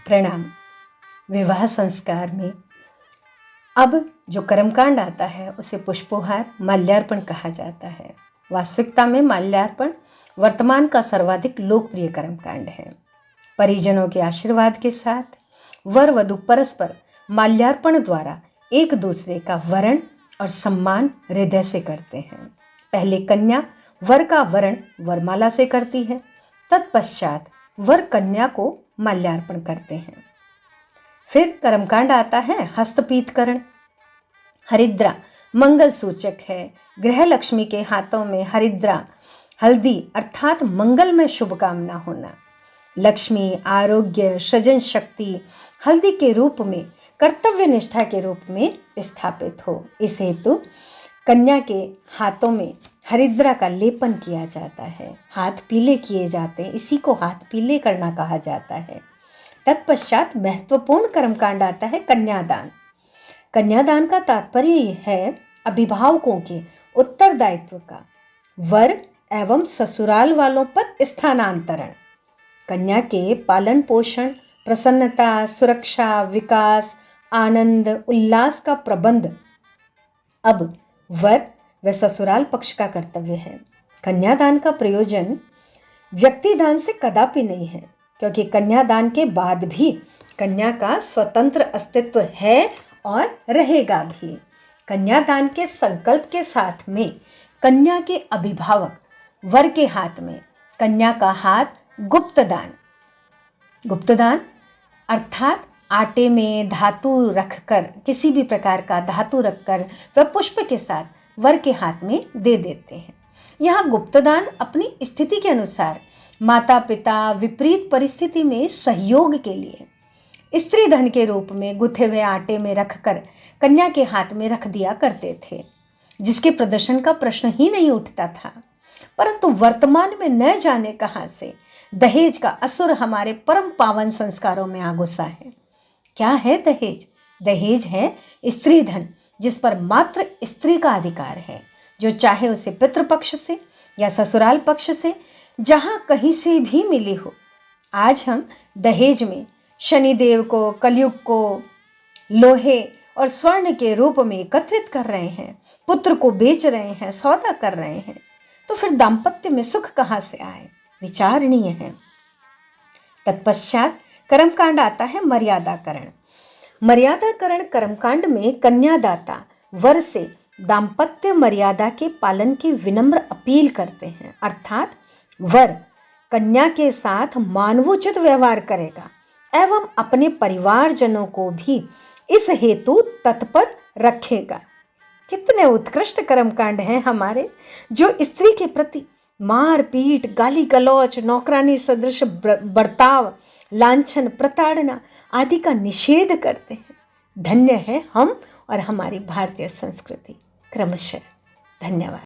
प्रणाम। विवाह संस्कार में अब जो कर्मकांड आता है उसे पुष्पोहार माल्यार्पण कहा जाता है। वास्तविकता में माल्यार्पण वर्तमान का सर्वाधिक लोकप्रिय कर्मकांड है। परिजनों के आशीर्वाद के साथ वर वधू परस्पर माल्यार्पण द्वारा एक दूसरे का वरण और सम्मान हृदय से करते हैं। पहले कन्या वर का वरण वरमाला से करती है, तत्पश्चात वर कन्या को माल्यार्पण करते हैं। फिर कर्मकांड आता है हस्तपीतकरण। हरिद्रा मंगल सूचक है। गृह लक्ष्मी के हाथों में हरिद्रा हल्दी अर्थात मंगल में शुभकामना होना। लक्ष्मी, आरोग्य, सृजन शक्ति हल्दी के रूप में कर्तव्य निष्ठा के रूप में स्थापित हो, इस हेतु कन्या के हाथों में हरिद्रा का लेपन किया जाता है। हाथ पीले किए जाते हैं, इसी को हाथ पीले करना कहा जाता है। तत्पश्चात महत्वपूर्ण कर्मकांड आता है कन्यादान। कन्यादान का तात्पर्य है अभिभावकों के उत्तरदायित्व का वर एवं ससुराल वालों पर स्थानांतरण। कन्या के पालन पोषण, प्रसन्नता, सुरक्षा, विकास, आनंद, उल्लास का प्रबंध अब वर व ससुराल पक्ष का कर्तव्य है। कन्यादान का प्रयोजन व्यक्तिदान से कदापि नहीं है, क्योंकि कन्यादान के बाद भी कन्या का स्वतंत्र अस्तित्व है और रहेगा भी। कन्यादान के संकल्प के साथ में कन्या के अभिभावक वर के हाथ में कन्या का हाथ गुप्तदान। गुप्तदान अर्थात आटे में धातु रखकर, किसी भी प्रकार का धातु रखकर वह पुष्प के साथ वर के हाथ में दे देते हैं। यहाँ गुप्तदान अपनी स्थिति के अनुसार माता पिता विपरीत परिस्थिति में सहयोग के लिए स्त्री धन के रूप में गुथे हुए आटे में रखकर कन्या के हाथ में रख दिया करते थे, जिसके प्रदर्शन का प्रश्न ही नहीं उठता था। परंतु वर्तमान में न जाने कहाँ से दहेज का असुर हमारे परम पावन संस्कारों में आ घुसा है। क्या है दहेज? दहेज है स्त्री धन, जिस पर मात्र स्त्री का अधिकार है, जो चाहे उसे पितृपक्ष से या ससुराल पक्ष से जहाँ कहीं से भी मिली हो। आज हम दहेज में शनिदेव को, कलयुग को लोहे और स्वर्ण के रूप में एकत्रित कर रहे हैं, पुत्र को बेच रहे हैं, सौदा कर रहे हैं, तो फिर दाम्पत्य में सुख कहाँ से आए? विचारणीय है। तत्पश्चात कर्मकांड आता है मर्यादाकरण। मर्यादाकरण कर्मकांड में कन्यादाता वर से दाम्पत्य मर्यादा के पालन की विनम्र अपील करते हैं, अर्थात वर कन्या के साथ मानवोचित व्यवहार करेगा एवं अपने परिवारजनों को भी इस हेतु तत्पर रखेगा। कितने उत्कृष्ट कर्मकांड हैं हमारे, जो स्त्री के प्रति मारपीट, गाली गलौच, नौकरानी सदृश बर्ताव, लांछन, प्रताड़ना आदि का निषेध करते हैं। धन्य है हम और हमारी भारतीय संस्कृति। क्रमशः धन्यवाद।